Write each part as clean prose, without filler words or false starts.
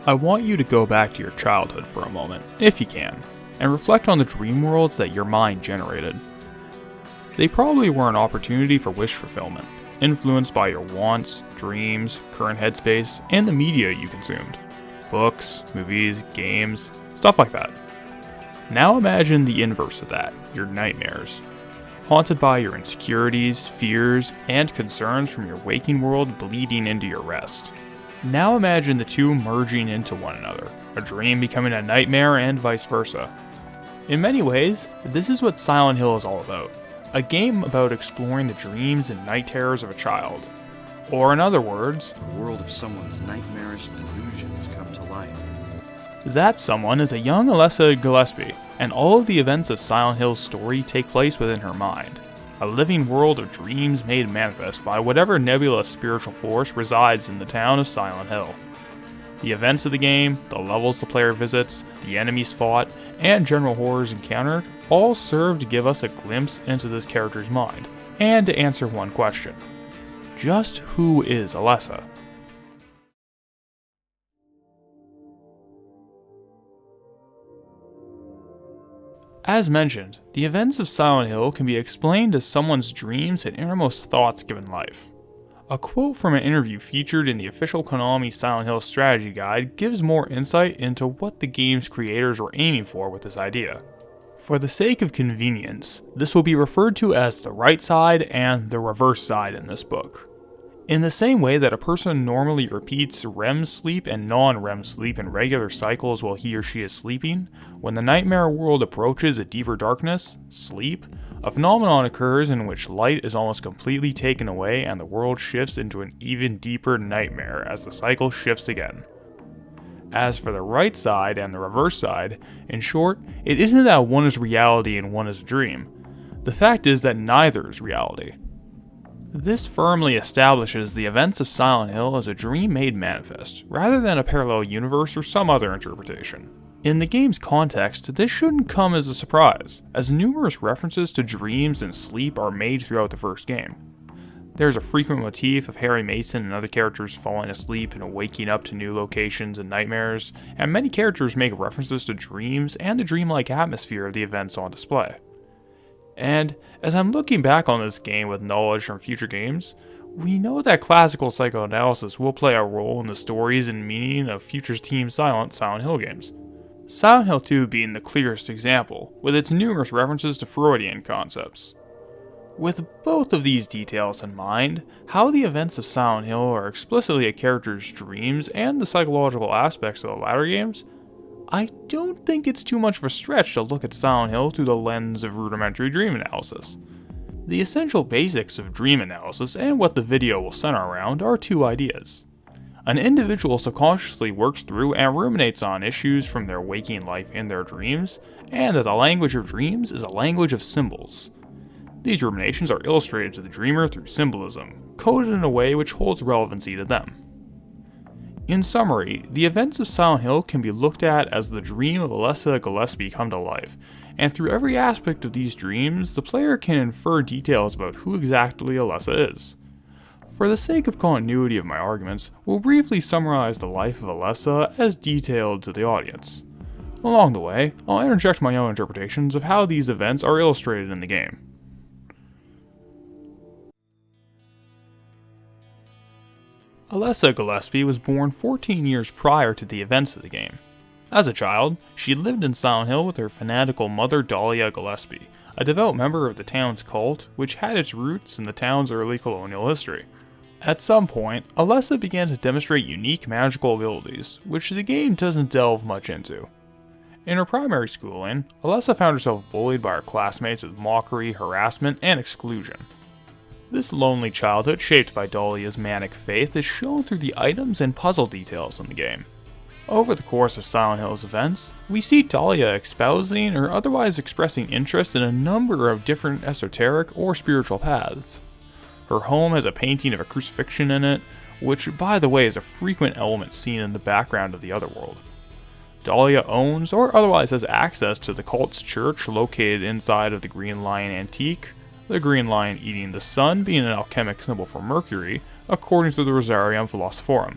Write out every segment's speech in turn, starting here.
I want you to go back to your childhood for a moment, if you can, and reflect on the dream worlds that your mind generated. They probably were an opportunity for wish fulfillment, influenced by your wants, dreams, current headspace, and the media you consumed. Books, movies, games, stuff like that. Now imagine the inverse of that, your nightmares. Haunted by your insecurities, fears, and concerns from your waking world bleeding into your rest. Now imagine the two merging into one another, a dream becoming a nightmare and vice versa. In many ways, this is what Silent Hill is all about. A game about exploring the dreams and night terrors of a child. Or in other words, the world of someone's nightmarish delusions come to life. That someone is a young Alessa Gillespie, and all of the events of Silent Hill's story take place within her mind. A living world of dreams made manifest by whatever nebulous spiritual force resides in the town of Silent Hill. The events of the game, the levels the player visits, the enemies fought, and general horrors encountered all serve to give us a glimpse into this character's mind, and to answer one question. Just who is Alessa? As mentioned, the events of Silent Hill can be explained as someone's dreams and innermost thoughts given life. A quote from an interview featured in the official Konami Silent Hill strategy guide gives more insight into what the game's creators were aiming for with this idea. For the sake of convenience, this will be referred to as the right side and the reverse side in this book. In the same way that a person normally repeats REM sleep and non-REM sleep in regular cycles while he or she is sleeping, when the nightmare world approaches a deeper darkness, sleep, a phenomenon occurs in which light is almost completely taken away and the world shifts into an even deeper nightmare as the cycle shifts again. As for the right side and the reverse side, in short, it isn't that one is reality and one is a dream. The fact is that neither is reality. This firmly establishes the events of Silent Hill as a dream made manifest, rather than a parallel universe or some other interpretation. In the game's context, this shouldn't come as a surprise, as numerous references to dreams and sleep are made throughout the first game. There's a frequent motif of Harry Mason and other characters falling asleep and waking up to new locations and nightmares, and many characters make references to dreams and the dreamlike atmosphere of the events on display. And as I'm looking back on this game with knowledge from future games, we know that classical psychoanalysis will play a role in the stories and meaning of future Team Silent Hill games. Silent Hill 2 being the clearest example, with its numerous references to Freudian concepts. With both of these details in mind, how the events of Silent Hill are explicitly a character's dreams and the psychological aspects of the latter games, I don't think it's too much of a stretch to look at Silent Hill through the lens of rudimentary dream analysis. The essential basics of dream analysis and what the video will center around are two ideas. An individual subconsciously works through and ruminates on issues from their waking life in their dreams, and that the language of dreams is a language of symbols. These ruminations are illustrated to the dreamer through symbolism, coded in a way which holds relevancy to them. In summary, the events of Silent Hill can be looked at as the dream of Alessa Gillespie come to life, and through every aspect of these dreams, the player can infer details about who exactly Alessa is. For the sake of continuity of my arguments, we'll briefly summarize the life of Alessa as detailed to the audience. Along the way, I'll interject my own interpretations of how these events are illustrated in the game. Alessa Gillespie was born 14 years prior to the events of the game. As a child, she lived in Silent Hill with her fanatical mother Dahlia Gillespie, a devout member of the town's cult, which had its roots in the town's early colonial history. At some point, Alessa began to demonstrate unique magical abilities, which the game doesn't delve much into. In her primary schooling, Alessa found herself bullied by her classmates with mockery, harassment, and exclusion. This lonely childhood, shaped by Dahlia's manic faith, is shown through the items and puzzle details in the game. Over the course of Silent Hill's events, we see Dahlia espousing or otherwise expressing interest in a number of different esoteric or spiritual paths. Her home has a painting of a crucifixion in it, which by the way is a frequent element seen in the background of the Otherworld. Dahlia owns or otherwise has access to the cult's church located inside of the Green Lion Antique, the green lion eating the sun being an alchemic symbol for Mercury, according to the Rosarium Philosophorum.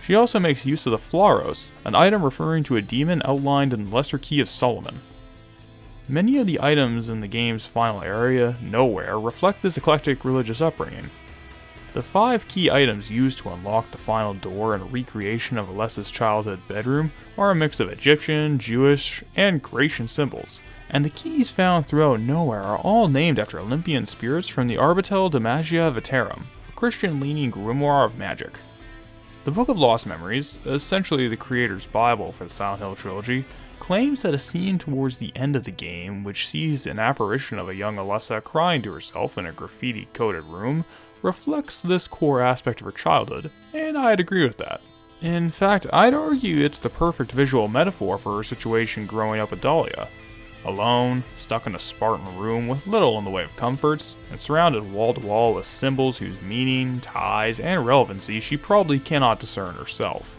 She also makes use of the Phlaros, an item referring to a demon outlined in the Lesser Key of Solomon. Many of the items in the game's final area, Nowhere, reflect this eclectic religious upbringing. The 5 key items used to unlock the final door and recreation of Alessa's childhood bedroom are a mix of Egyptian, Jewish, and Grecian symbols, and the keys found throughout Nowhere are all named after Olympian spirits from the Arbitel de Magia Veterum, a Christian-leaning grimoire of magic. The Book of Lost Memories, essentially the creator's Bible for the Silent Hill trilogy, claims that a scene towards the end of the game, which sees an apparition of a young Alessa crying to herself in a graffiti-coated room, reflects this core aspect of her childhood, and I'd agree with that. In fact, I'd argue it's the perfect visual metaphor for her situation growing up with Dahlia. Alone, stuck in a Spartan room with little in the way of comforts, and surrounded wall to wall with symbols whose meaning, ties, and relevancy she probably cannot discern herself.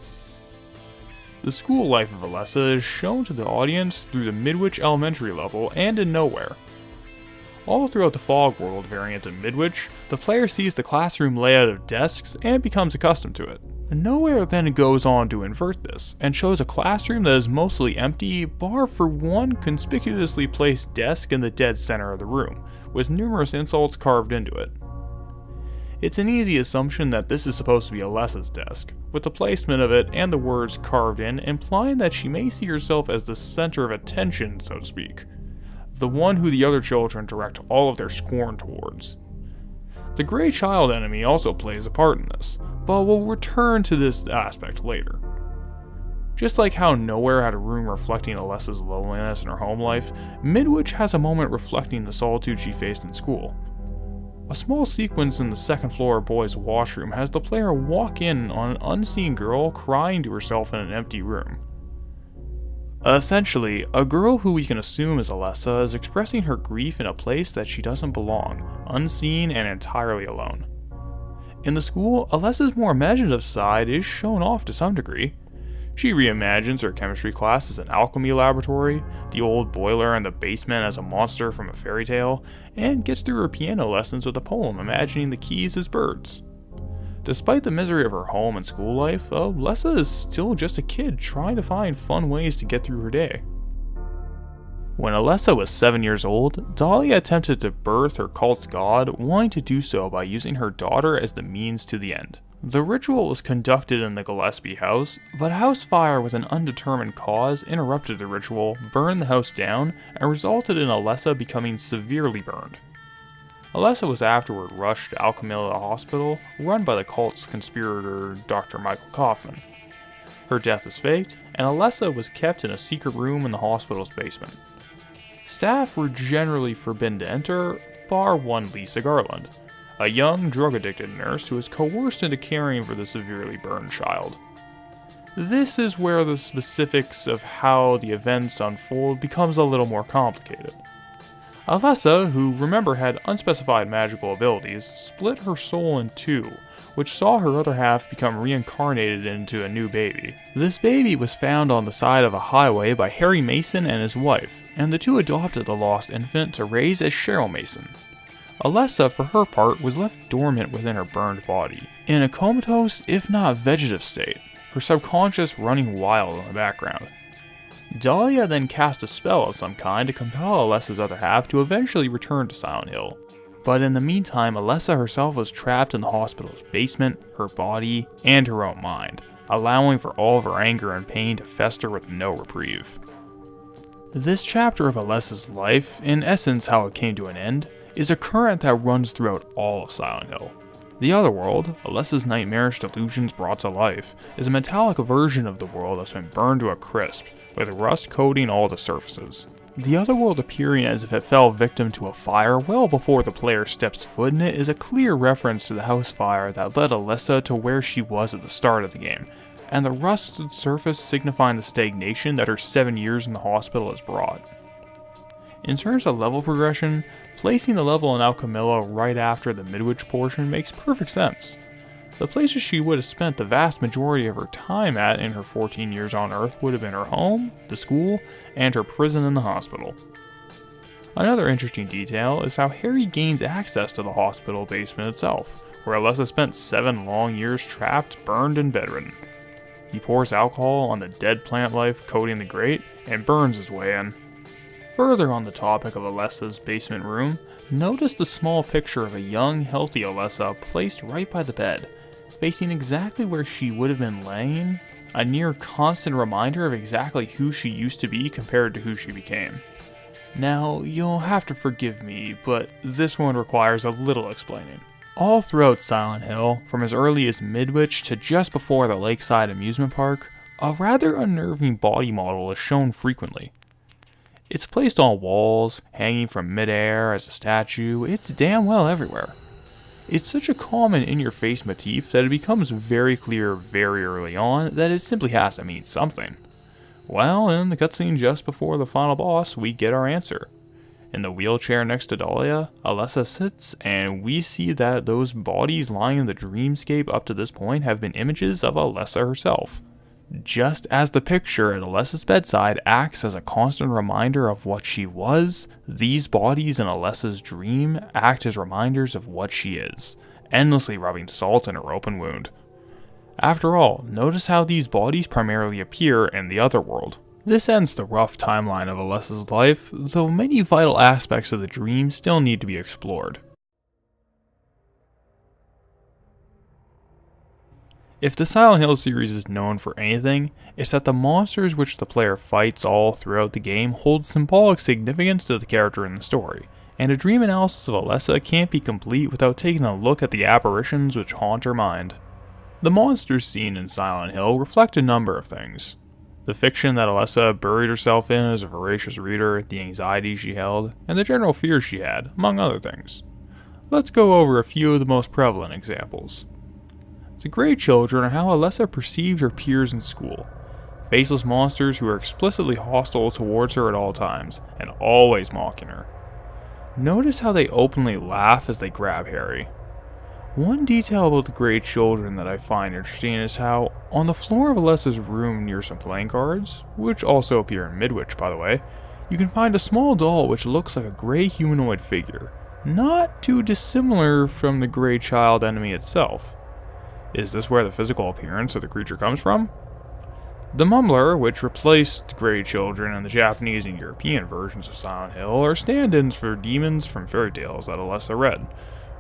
The school life of Alessa is shown to the audience through the Midwich Elementary level and in Nowhere. All throughout the Fog World variant of Midwich, the player sees the classroom layout of desks and becomes accustomed to it. Nowhere then goes on to invert this, and shows a classroom that is mostly empty, bar for one conspicuously placed desk in the dead center of the room, with numerous insults carved into it. It's an easy assumption that this is supposed to be Alessa's desk, with the placement of it and the words carved in implying that she may see herself as the center of attention, so to speak, the one who the other children direct all of their scorn towards. The Grey Child enemy also plays a part in this, but we'll return to this aspect later. Just like how Nowhere had a room reflecting Alessa's loneliness in her home life, Midwich has a moment reflecting the solitude she faced in school. A small sequence in the second floor boys' washroom has the player walk in on an unseen girl crying to herself in an empty room. Essentially, a girl who we can assume is Alessa is expressing her grief in a place that she doesn't belong, unseen and entirely alone. In the school, Alessa's more imaginative side is shown off to some degree. She reimagines her chemistry class as an alchemy laboratory, the old boiler in the basement as a monster from a fairy tale, and gets through her piano lessons with a poem imagining the keys as birds. Despite the misery of her home and school life, Alessa is still just a kid trying to find fun ways to get through her day. When Alessa was 7 years old, Dahlia attempted to birth her cult's god, wanting to do so by using her daughter as the means to the end. The ritual was conducted in the Gillespie house, but a house fire with an undetermined cause interrupted the ritual, burned the house down, and resulted in Alessa becoming severely burned. Alessa was afterward rushed to Alchemilla Hospital, run by the cult's conspirator Dr. Michael Kaufman. Her death was faked, and Alessa was kept in a secret room in the hospital's basement. Staff were generally forbidden to enter, bar one Lisa Garland, a young, drug-addicted nurse who was coerced into caring for the severely burned child. This is where the specifics of how the events unfold becomes a little more complicated. Alessa, who remember had unspecified magical abilities, split her soul in two, which saw her other half become reincarnated into a new baby. This baby was found on the side of a highway by Harry Mason and his wife, and the two adopted the lost infant to raise as Cheryl Mason. Alessa, for her part, was left dormant within her burned body, in a comatose, if not vegetative state, her subconscious running wild in the background. Dahlia then cast a spell of some kind to compel Alessa's other half to eventually return to Silent Hill. But in the meantime, Alessa herself was trapped in the hospital's basement, her body, and her own mind, allowing for all of her anger and pain to fester with no reprieve. This chapter of Alessa's life, in essence how it came to an end, is a current that runs throughout all of Silent Hill. The Otherworld, Alessa's nightmarish delusions brought to life, is a metallic version of the world that's been burned to a crisp, with rust coating all the surfaces. The Otherworld appearing as if it fell victim to a fire well before the player steps foot in it is a clear reference to the house fire that led Alessa to where she was at the start of the game, and the rusted surface signifying the stagnation that her 7 years in the hospital has brought. In terms of level progression, placing the level in Alchemilla right after the Midwich portion makes perfect sense. The places she would have spent the vast majority of her time at in her 14 years on Earth would have been her home, the school, and her prison in the hospital. Another interesting detail is how Harry gains access to the hospital basement itself, where Alessa spent 7 long years trapped, burned, and bedridden. He pours alcohol on the dead plant life coating the grate and burns his way in. Further on the topic of Alessa's basement room, notice the small picture of a young, healthy Alessa placed right by the bed, facing exactly where she would have been laying, a near constant reminder of exactly who she used to be compared to who she became. Now, you'll have to forgive me, but this one requires a little explaining. All throughout Silent Hill, from as early as Midwich to just before the Lakeside Amusement Park, a rather unnerving body model is shown frequently. It's placed on walls, hanging from midair as a statue, it's damn well everywhere. It's such a common in-your-face motif that it becomes very clear very early on that it simply has to mean something. Well, in the cutscene just before the final boss, we get our answer. In the wheelchair next to Dahlia, Alessa sits, and we see that those bodies lying in the dreamscape up to this point have been images of Alessa herself. Just as the picture at Alessa's bedside acts as a constant reminder of what she was, these bodies in Alessa's dream act as reminders of what she is, endlessly rubbing salt in her open wound. After all, notice how these bodies primarily appear in the other world. This ends the rough timeline of Alessa's life, though many vital aspects of the dream still need to be explored. If the Silent Hill series is known for anything, it's that the monsters which the player fights all throughout the game hold symbolic significance to the character in the story, and a dream analysis of Alessa can't be complete without taking a look at the apparitions which haunt her mind. The monsters seen in Silent Hill reflect a number of things. The fiction that Alessa buried herself in as a voracious reader, the anxiety she held, and the general fears she had, among other things. Let's go over a few of the most prevalent examples. The Grey Children are how Alessa perceived her peers in school. Faceless monsters who are explicitly hostile towards her at all times, and always mocking her. Notice how they openly laugh as they grab Harry. One detail about the Grey Children that I find interesting is how, on the floor of Alessa's room near some playing cards, which also appear in Midwich by the way, you can find a small doll which looks like a grey humanoid figure, not too dissimilar from the Grey Child enemy itself. Is this where the physical appearance of the creature comes from? The Mumbler, which replaced the Grey Children in the Japanese and European versions of Silent Hill, are stand-ins for demons from fairy tales that Alessa read,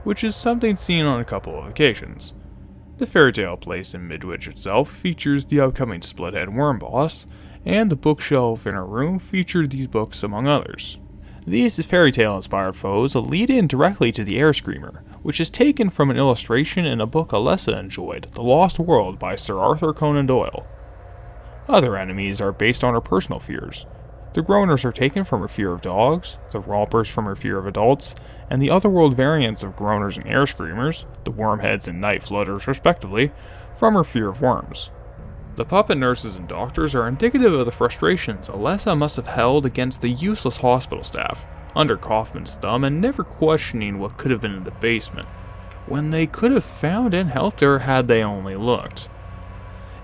which is something seen on a couple of occasions. The fairy tale placed in Midwich itself features the upcoming Split-Head Worm boss, and the bookshelf in her room featured these books among others. These fairy tale inspired foes lead in directly to the Air Screamer, which is taken from an illustration in a book Alessa enjoyed, The Lost World by Sir Arthur Conan Doyle. Other enemies are based on her personal fears. The Groaners are taken from her fear of dogs, the Rompers from her fear of adults, and the otherworld variants of Groaners and Air Screamers, the Wormheads and Night Floaters respectively, from her fear of worms. The puppet nurses and doctors are indicative of the frustrations Alessa must have held against the useless hospital staff, under Kaufman's thumb and never questioning what could have been in the basement, when they could have found and helped her had they only looked.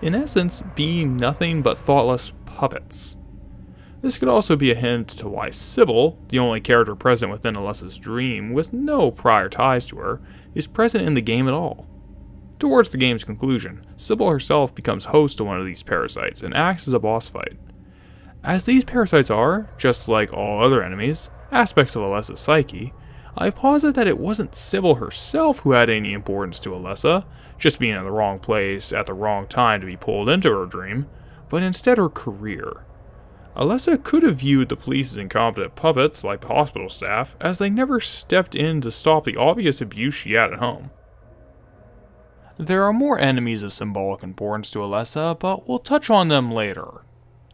In essence, being nothing but thoughtless puppets. This could also be a hint to why Sybil, the only character present within Alessa's dream with no prior ties to her, is present in the game at all. Towards the game's conclusion, Sybil herself becomes host to one of these parasites and acts as a boss fight. As these parasites are, just like all other enemies, aspects of Alessa's psyche, I posit that it wasn't Sybil herself who had any importance to Alessa, just being in the wrong place at the wrong time to be pulled into her dream, but instead her career. Alessa could have viewed the police's incompetent puppets, like the hospital staff, as they never stepped in to stop the obvious abuse she had at home. There are more enemies of symbolic importance to Alessa, but we'll touch on them later.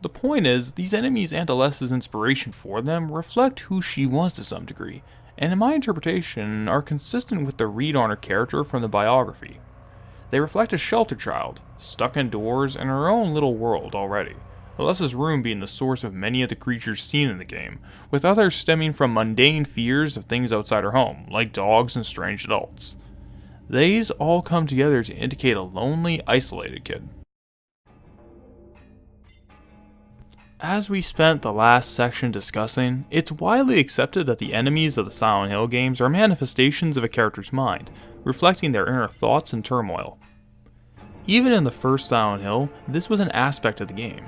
The point is, these enemies and Alessa's inspiration for them reflect who she was to some degree, and in my interpretation are consistent with the read on her character from the biography. They reflect a sheltered child, stuck indoors in her own little world already, Alessa's room being the source of many of the creatures seen in the game, with others stemming from mundane fears of things outside her home, like dogs and strange adults. These all come together to indicate a lonely, isolated kid. As we spent the last section discussing, it's widely accepted that the enemies of the Silent Hill games are manifestations of a character's mind, reflecting their inner thoughts and turmoil. Even in the first Silent Hill, this was an aspect of the game.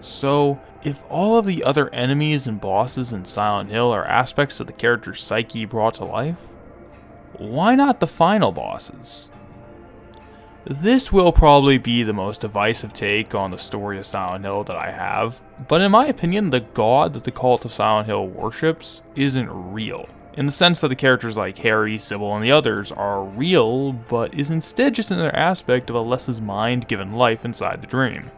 So, if all of the other enemies and bosses in Silent Hill are aspects of the character's psyche brought to life, why not the final bosses? This will probably be the most divisive take on the story of Silent Hill that I have, but in my opinion, the god that the cult of Silent Hill worships isn't real, in the sense that the characters like Harry, Sybil, and the others are real, but is instead just another aspect of Alessa's mind given life inside the dream.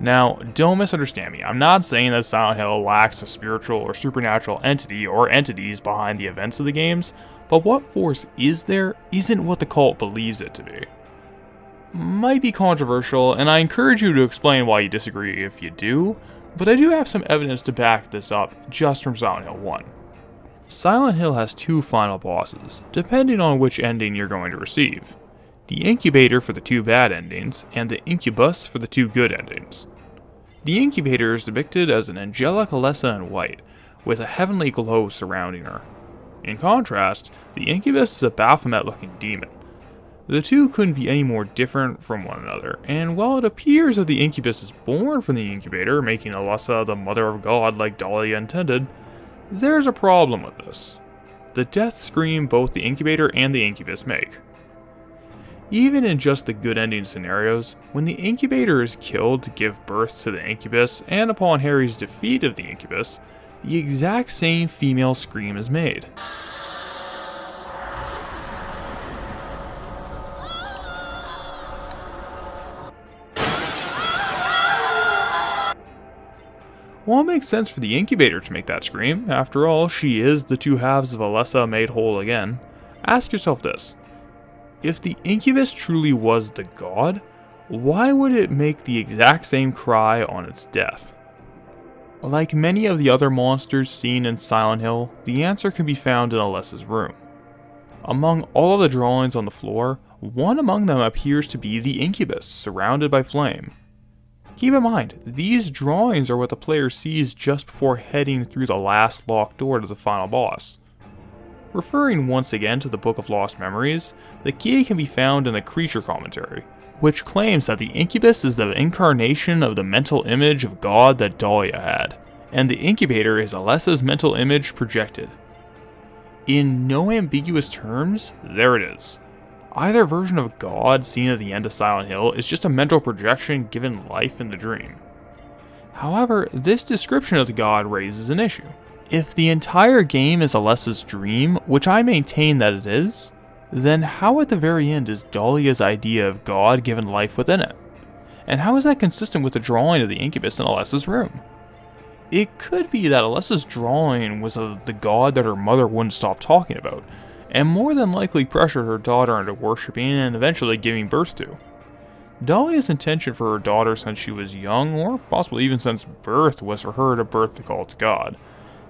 Now, don't misunderstand me, I'm not saying that Silent Hill lacks a spiritual or supernatural entity or entities behind the events of the games, but what force is there isn't what the cult believes it to be. Might be controversial, and I encourage you to explain why you disagree if you do, but I do have some evidence to back this up just from Silent Hill 1. Silent Hill has two final bosses, depending on which ending you're going to receive. The Incubator for the two bad endings, and the Incubus for the two good endings. The Incubator is depicted as an angelic Alessa in white, with a heavenly glow surrounding her. In contrast, the Incubus is a Baphomet-looking demon. The two couldn't be any more different from one another, and while it appears that the Incubus is born from the Incubator, making Alessa the mother of God like Dahlia intended, there's a problem with this. The death scream both the Incubator and the Incubus make. Even in just the good ending scenarios, when the Incubator is killed to give birth to the Incubus, and upon Harry's defeat of the Incubus, the exact same female scream is made. Well, it makes sense for the Incubator to make that scream. After all, she is the two halves of Alessa made whole again. Ask yourself this. If the Incubus truly was the god, why would it make the exact same cry on its death? Like many of the other monsters seen in Silent Hill, the answer can be found in Alessa's room. Among all of the drawings on the floor, one among them appears to be the Incubus, surrounded by flame. Keep in mind, these drawings are what the player sees just before heading through the last locked door to the final boss. Referring once again to the Book of Lost Memories, the key can be found in the Creature commentary, which claims that the Incubus is the incarnation of the mental image of God that Dahlia had, and the Incubator is Alessa's mental image projected. In no ambiguous terms, there it is. Either version of God seen at the end of Silent Hill is just a mental projection given life in the dream. However, this description of the god raises an issue. If the entire game is Alessa's dream, which I maintain that it is, then how at the very end is Dahlia's idea of God given life within it? And how is that consistent with the drawing of the Incubus in Alessa's room? It could be that Alessa's drawing was of the god that her mother wouldn't stop talking about, and more than likely pressured her daughter into worshipping and eventually giving birth to. Dahlia's intention for her daughter since she was young, or possibly even since birth, was for her to birth the cult's god,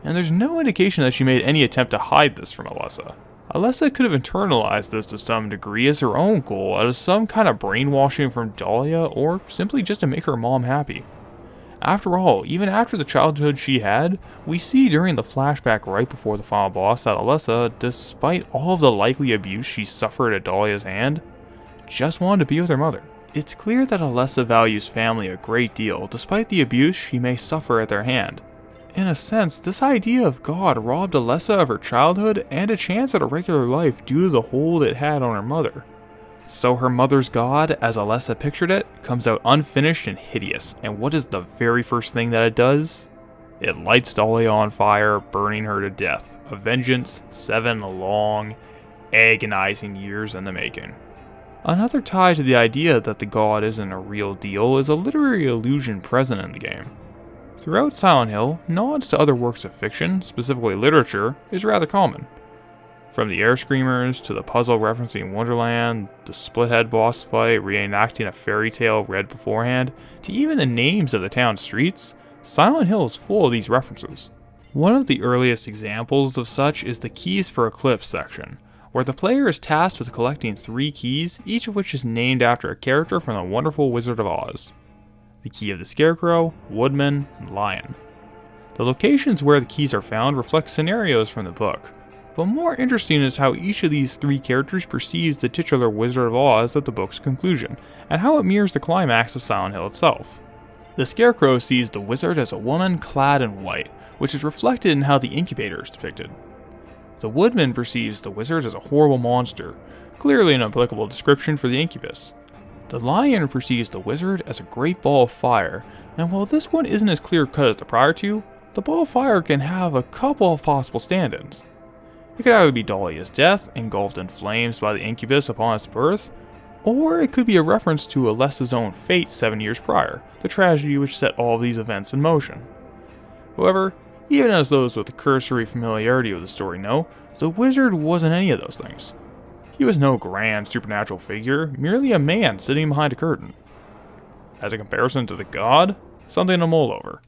and there's no indication that she made any attempt to hide this from Alessa. Alessa could have internalized this to some degree as her own goal, out of some kind of brainwashing from Dahlia, or simply just to make her mom happy. After all, even after the childhood she had, we see during the flashback right before the final boss that Alessa, despite all of the likely abuse she suffered at Dahlia's hand, just wanted to be with her mother. It's clear that Alessa values family a great deal, despite the abuse she may suffer at their hand. In a sense, this idea of God robbed Alessa of her childhood and a chance at a regular life due to the hold it had on her mother. So her mother's god, as Alessa pictured it, comes out unfinished and hideous, and what is the very first thing that it does? It lights Dahlia on fire, burning her to death. A vengeance 7 long, agonizing years in the making. Another tie to the idea that the god isn't a real deal is a literary allusion present in the game. Throughout Silent Hill, nods to other works of fiction, specifically literature, is rather common. From the Air Screamers to the puzzle referencing Wonderland, the Splithead boss fight reenacting a fairy tale read beforehand, to even the names of the town streets, Silent Hill is full of these references. One of the earliest examples of such is the Keys for Eclipse section, where the player is tasked with collecting 3 keys, each of which is named after a character from the Wonderful Wizard of Oz. The Key of the Scarecrow, Woodman, and Lion. The locations where the keys are found reflect scenarios from the book. But more interesting is how each of these three characters perceives the titular Wizard of Oz at the book's conclusion, and how it mirrors the climax of Silent Hill itself. The Scarecrow sees the wizard as a woman clad in white, which is reflected in how the incubator is depicted. The Woodman perceives the wizard as a horrible monster, clearly an applicable description for the incubus. The Lion perceives the wizard as a great ball of fire, and while this one isn't as clear-cut as the prior two, the ball of fire can have a couple of possible stand-ins. It could either be Dahlia's death, engulfed in flames by the incubus upon its birth, or it could be a reference to Alessa's own fate 7 years prior, the tragedy which set all of these events in motion. However, even as those with a cursory familiarity with the story know, the wizard wasn't any of those things. He was no grand supernatural figure, merely a man sitting behind a curtain. As a comparison to the god, something to mull over.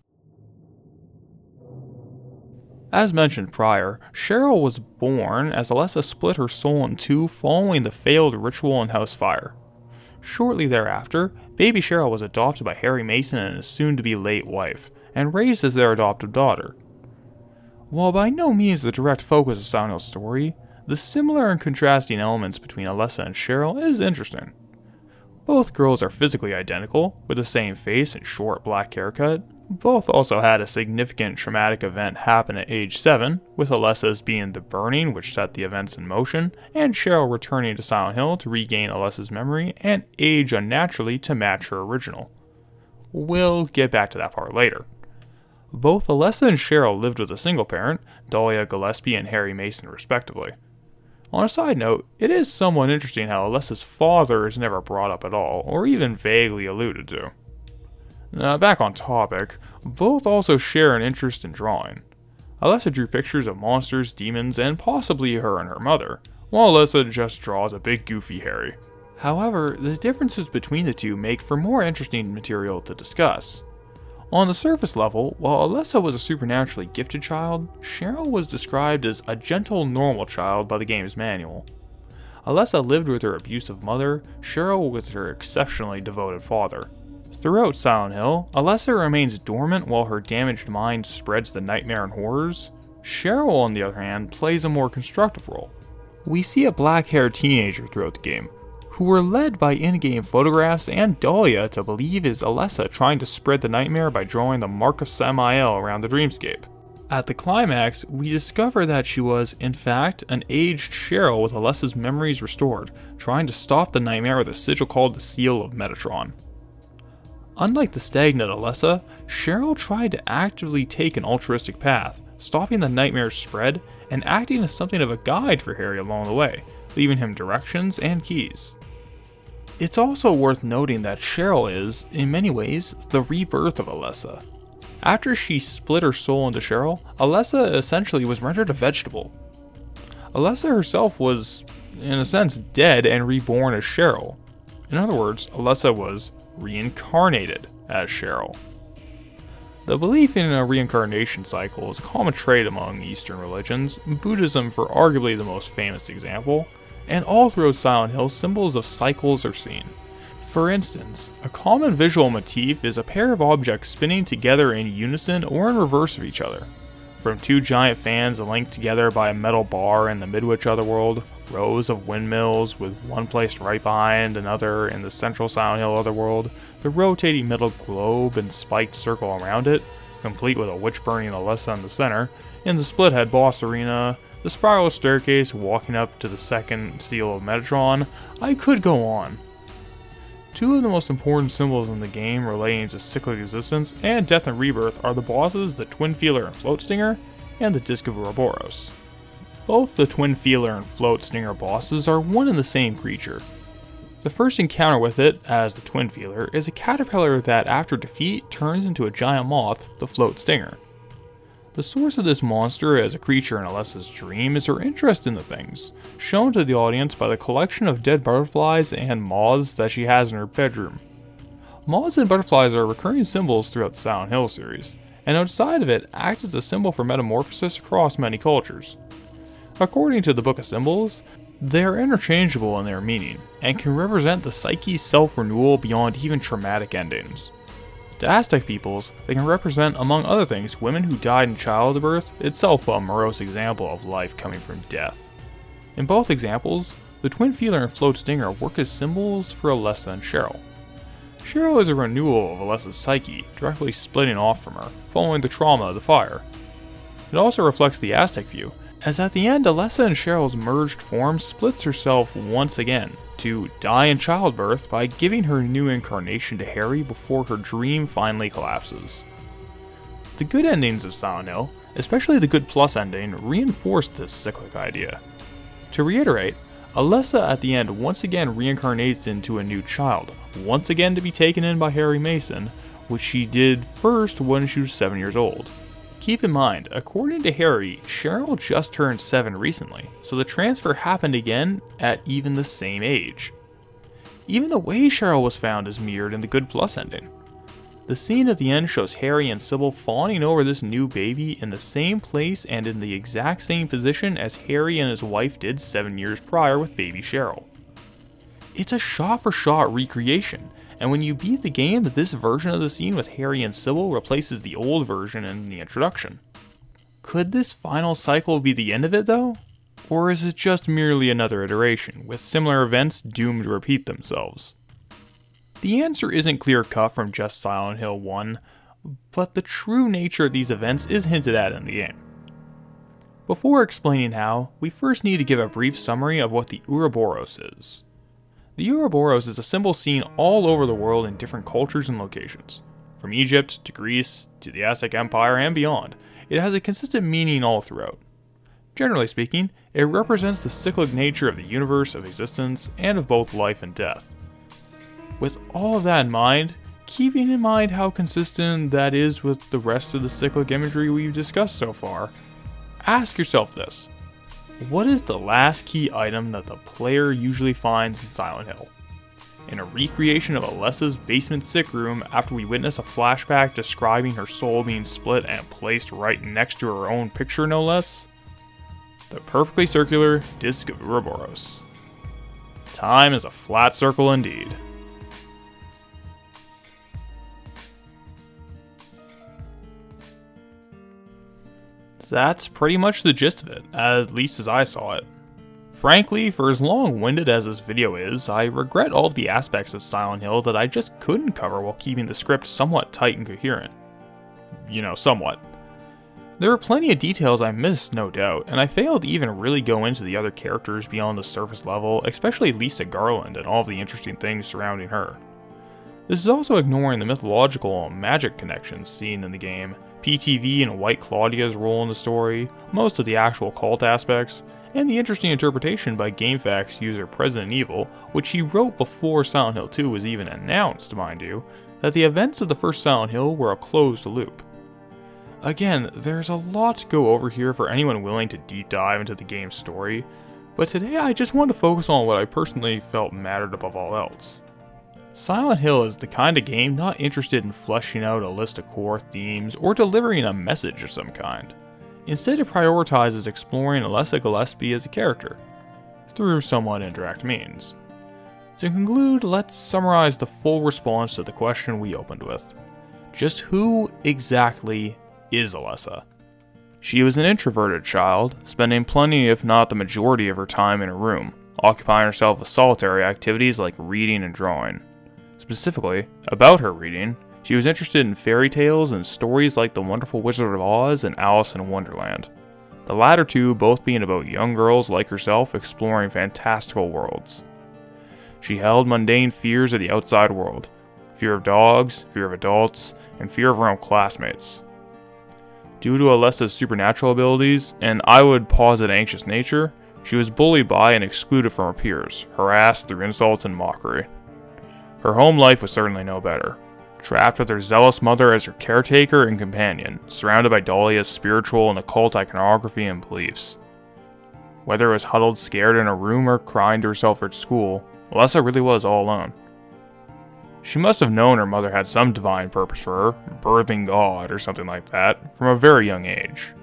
As mentioned prior, Cheryl was born as Alessa split her soul in two following the failed ritual in House Fire. Shortly thereafter, baby Cheryl was adopted by Harry Mason and his soon-to-be late wife, and raised as their adoptive daughter. While by no means the direct focus of Silent Hill's story, the similar and contrasting elements between Alessa and Cheryl is interesting. Both girls are physically identical, with the same face and short black haircut. Both also had a significant traumatic event happen at age 7, with Alessa's being the burning which set the events in motion, and Cheryl returning to Silent Hill to regain Alessa's memory and age unnaturally to match her original. We'll get back to that part later. Both Alessa and Cheryl lived with a single parent, Dahlia Gillespie and Harry Mason respectively. On a side note, it is somewhat interesting how Alessa's father is never brought up at all, or even vaguely alluded to. Back on topic, both also share an interest in drawing. Alessa drew pictures of monsters, demons, and possibly her and her mother, while Alessa just draws a big goofy Harry. However, the differences between the two make for more interesting material to discuss. On the surface level, while Alessa was a supernaturally gifted child, Cheryl was described as a gentle, normal child by the game's manual. Alessa lived with her abusive mother, Cheryl with her exceptionally devoted father. Throughout Silent Hill, Alessa remains dormant while her damaged mind spreads the nightmare and horrors. Cheryl, on the other hand, plays a more constructive role. We see a black-haired teenager throughout the game, who were led by in-game photographs and Dahlia to believe is Alessa trying to spread the nightmare by drawing the Mark of Samael around the dreamscape. At the climax, we discover that she was, in fact, an aged Cheryl with Alessa's memories restored, trying to stop the nightmare with a sigil called the Seal of Metatron. Unlike the stagnant Alessa, Cheryl tried to actively take an altruistic path, stopping the nightmare's spread and acting as something of a guide for Harry along the way, leaving him directions and keys. It's also worth noting that Cheryl is, in many ways, the rebirth of Alessa. After she split her soul into Cheryl, Alessa essentially was rendered a vegetable. Alessa herself was, in a sense, dead and reborn as Cheryl. In other words, Alessa was reincarnated as Cheryl. The belief in a reincarnation cycle is a common trait among Eastern religions, Buddhism for arguably the most famous example, and all throughout Silent Hill symbols of cycles are seen. For instance, a common visual motif is a pair of objects spinning together in unison or in reverse of each other. From two giant fans linked together by a metal bar in the Midwich Otherworld, rows of windmills with one placed right behind another in the central Silent Hill Otherworld, the rotating metal globe and spiked circle around it, complete with a witch burning Alessa in the center, in the Splithead boss arena, the spiral staircase walking up to the second seal of Metatron. I could go on. Two of the most important symbols in the game relating to cyclic existence and death and rebirth are the bosses, the Twin Feeler and Float Stinger, and the Disc of Ouroboros. Both the Twin Feeler and Float Stinger bosses are one and the same creature. The first encounter with it, as the Twin Feeler, is a caterpillar that after defeat turns into a giant moth, the Float Stinger. The source of this monster as a creature in Alessa's dream is her interest in the things, shown to the audience by the collection of dead butterflies and moths that she has in her bedroom. Moths and butterflies are recurring symbols throughout the Silent Hill series, and outside of it act as a symbol for metamorphosis across many cultures. According to the Book of Symbols, they are interchangeable in their meaning, and can represent the psyche's self-renewal beyond even traumatic endings. To Aztec peoples, they can represent, among other things, women who died in childbirth, itself a morose example of life coming from death. In both examples, the twin feeler and float stinger work as symbols for Alessa and Cheryl. Cheryl is a renewal of Alessa's psyche, directly splitting off from her, following the trauma of the fire. It also reflects the Aztec view, as at the end Alessa and Cheryl's merged form splits herself once again, to die in childbirth by giving her new incarnation to Harry before her dream finally collapses. The good endings of Silent Hill, especially the good plus ending, reinforce this cyclic idea. To reiterate, Alessa at the end once again reincarnates into a new child, once again to be taken in by Harry Mason, which she did first when she was 7 years old. Keep in mind, according to Harry, Cheryl just turned 7 recently, so the transfer happened again at even the same age. Even the way Cheryl was found is mirrored in the good plus ending. The scene at the end shows Harry and Sybil fawning over this new baby in the same place and in the exact same position as Harry and his wife did 7 years prior with baby Cheryl. It's a shot-for-shot recreation, and when you beat the game, this version of the scene with Harry and Sybil replaces the old version in the introduction. Could this final cycle be the end of it though? Or is it just merely another iteration, with similar events doomed to repeat themselves? The answer isn't clear-cut from just Silent Hill 1, but the true nature of these events is hinted at in the game. Before explaining how, we first need to give a brief summary of what the Ouroboros is. The Ouroboros is a symbol seen all over the world in different cultures and locations. From Egypt to Greece to the Aztec Empire and beyond, it has a consistent meaning all throughout. Generally speaking, it represents the cyclic nature of the universe of existence and of both life and death. With all of that in mind, keeping in mind how consistent that is with the rest of the cyclic imagery we've discussed so far, ask yourself this. What is the last key item that the player usually finds in Silent Hill? In a recreation of Alessa's basement sick room after we witness a flashback describing her soul being split and placed right next to her own picture no less? The perfectly circular disc of Ouroboros. Time is a flat circle indeed. That's pretty much the gist of it, at least as I saw it. Frankly, for as long-winded as this video is, I regret all of the aspects of Silent Hill that I just couldn't cover while keeping the script somewhat tight and coherent. Somewhat. There are plenty of details I missed, no doubt, and I failed to even really go into the other characters beyond the surface level, especially Lisa Garland and all of the interesting things surrounding her. This is also ignoring the mythological and magic connections seen in the game, PTV and White Claudia's role in the story, most of the actual cult aspects, and the interesting interpretation by GameFAQs user President Evil, which he wrote before Silent Hill 2 was even announced, mind you, that the events of the first Silent Hill were a closed loop. Again, there's a lot to go over here for anyone willing to deep dive into the game's story, but today I just want to focus on what I personally felt mattered above all else. Silent Hill is the kind of game not interested in fleshing out a list of core themes or delivering a message of some kind. Instead, it prioritizes exploring Alessa Gillespie as a character, through somewhat indirect means. To conclude, let's summarize the full response to the question we opened with. Just who exactly is Alessa? She was an introverted child, spending plenty if not the majority of her time in a room, occupying herself with solitary activities like reading and drawing. Specifically, about her reading, she was interested in fairy tales and stories like The Wonderful Wizard of Oz and Alice in Wonderland. The latter two both being about young girls like herself exploring fantastical worlds. She held mundane fears of the outside world. Fear of dogs, fear of adults, and fear of her own classmates. Due to Alessa's supernatural abilities, and I would posit anxious nature, she was bullied by and excluded from her peers, harassed through insults and mockery. Her home life was certainly no better. Trapped with her zealous mother as her caretaker and companion, surrounded by Dahlia's spiritual and occult iconography and beliefs. Whether it was huddled scared in a room or crying to herself at school, Alessa really was all alone. She must have known her mother had some divine purpose for her, birthing God or something like that, from a very young age.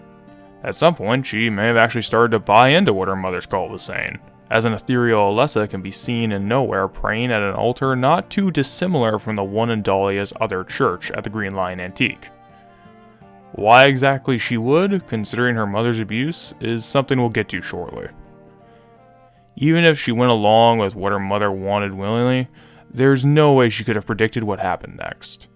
At some point, she may have actually started to buy into what her mother's cult was saying, as an ethereal Alessa can be seen in nowhere praying at an altar not too dissimilar from the one in Dahlia's other church at the Green Lion Antique. Why exactly she would, considering her mother's abuse, is something we'll get to shortly. Even if she went along with what her mother wanted willingly, there's no way she could have predicted what happened next.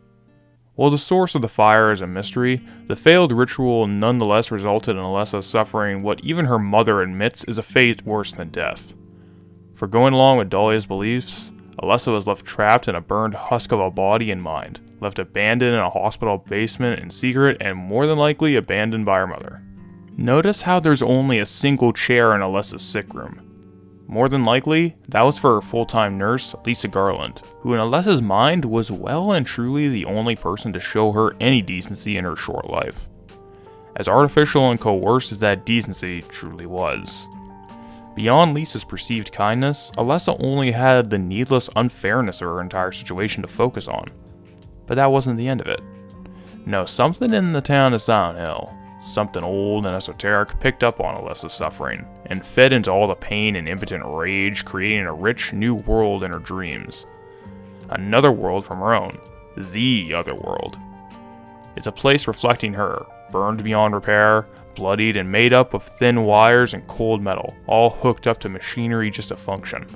While the source of the fire is a mystery, the failed ritual nonetheless resulted in Alessa suffering what even her mother admits is a fate worse than death. For going along with Dahlia's beliefs, Alessa was left trapped in a burned husk of a body and mind, left abandoned in a hospital basement in secret, and more than likely abandoned by her mother. Notice how there's only a single chair in Alessa's sick room. More than likely, that was for her full-time nurse, Lisa Garland, who in Alessa's mind was well and truly the only person to show her any decency in her short life. As artificial and coerced as that decency truly was. Beyond Lisa's perceived kindness, Alessa only had the needless unfairness of her entire situation to focus on. But that wasn't the end of it. No, something in the town of Silent Hill, something old and esoteric, picked up on Alessa's suffering, and fed into all the pain and impotent rage, creating a rich new world in her dreams. Another world from her own. The other world. It's a place reflecting her, burned beyond repair, bloodied and made up of thin wires and cold metal, all hooked up to machinery just to function.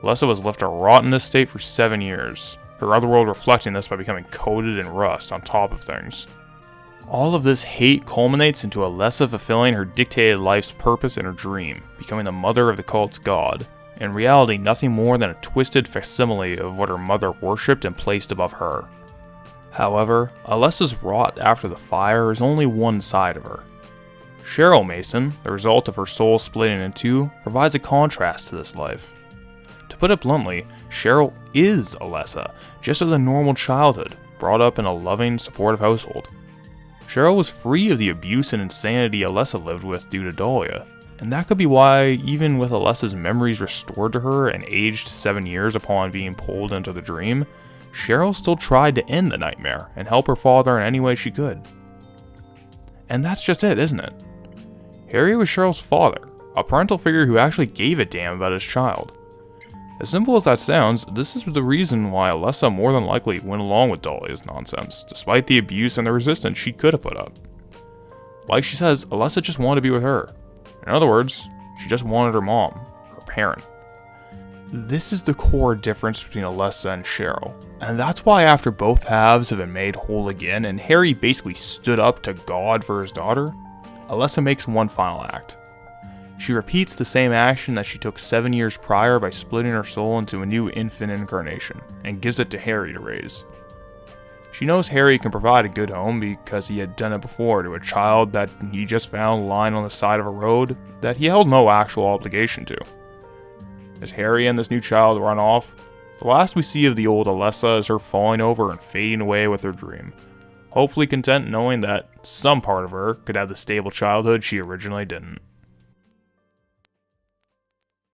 Alessa was left to rot in this state for 7 years, her otherworld reflecting this by becoming coated in rust on top of things. All of this hate culminates into Alessa fulfilling her dictated life's purpose in her dream, becoming the mother of the cult's god, in reality nothing more than a twisted facsimile of what her mother worshipped and placed above her. However, Alessa's rot after the fire is only one side of her. Cheryl Mason, the result of her soul splitting in two, provides a contrast to this life. To put it bluntly, Cheryl is Alessa, just with a normal childhood, brought up in a loving, supportive household. Cheryl was free of the abuse and insanity Alessa lived with due to Dahlia, and that could be why, even with Alessa's memories restored to her and aged 7 years upon being pulled into the dream, Cheryl still tried to end the nightmare and help her father in any way she could. And that's just it, isn't it? Harry was Cheryl's father, a parental figure who actually gave a damn about his child. As simple as that sounds, this is the reason why Alessa more than likely went along with Dahlia's nonsense, despite the abuse and the resistance she could have put up. Like she says, Alessa just wanted to be with her. In other words, she just wanted her mom, her parent. This is the core difference between Alessa and Cheryl, and that's why after both halves have been made whole again and Harry basically stood up to God for his daughter, Alessa makes one final act. She repeats the same action that she took 7 years prior by splitting her soul into a new infant incarnation, and gives it to Harry to raise. She knows Harry can provide a good home because he had done it before to a child that he just found lying on the side of a road that he held no actual obligation to. As Harry and this new child run off, the last we see of the old Alessa is her falling over and fading away with her dream, hopefully content knowing that some part of her could have the stable childhood she originally didn't.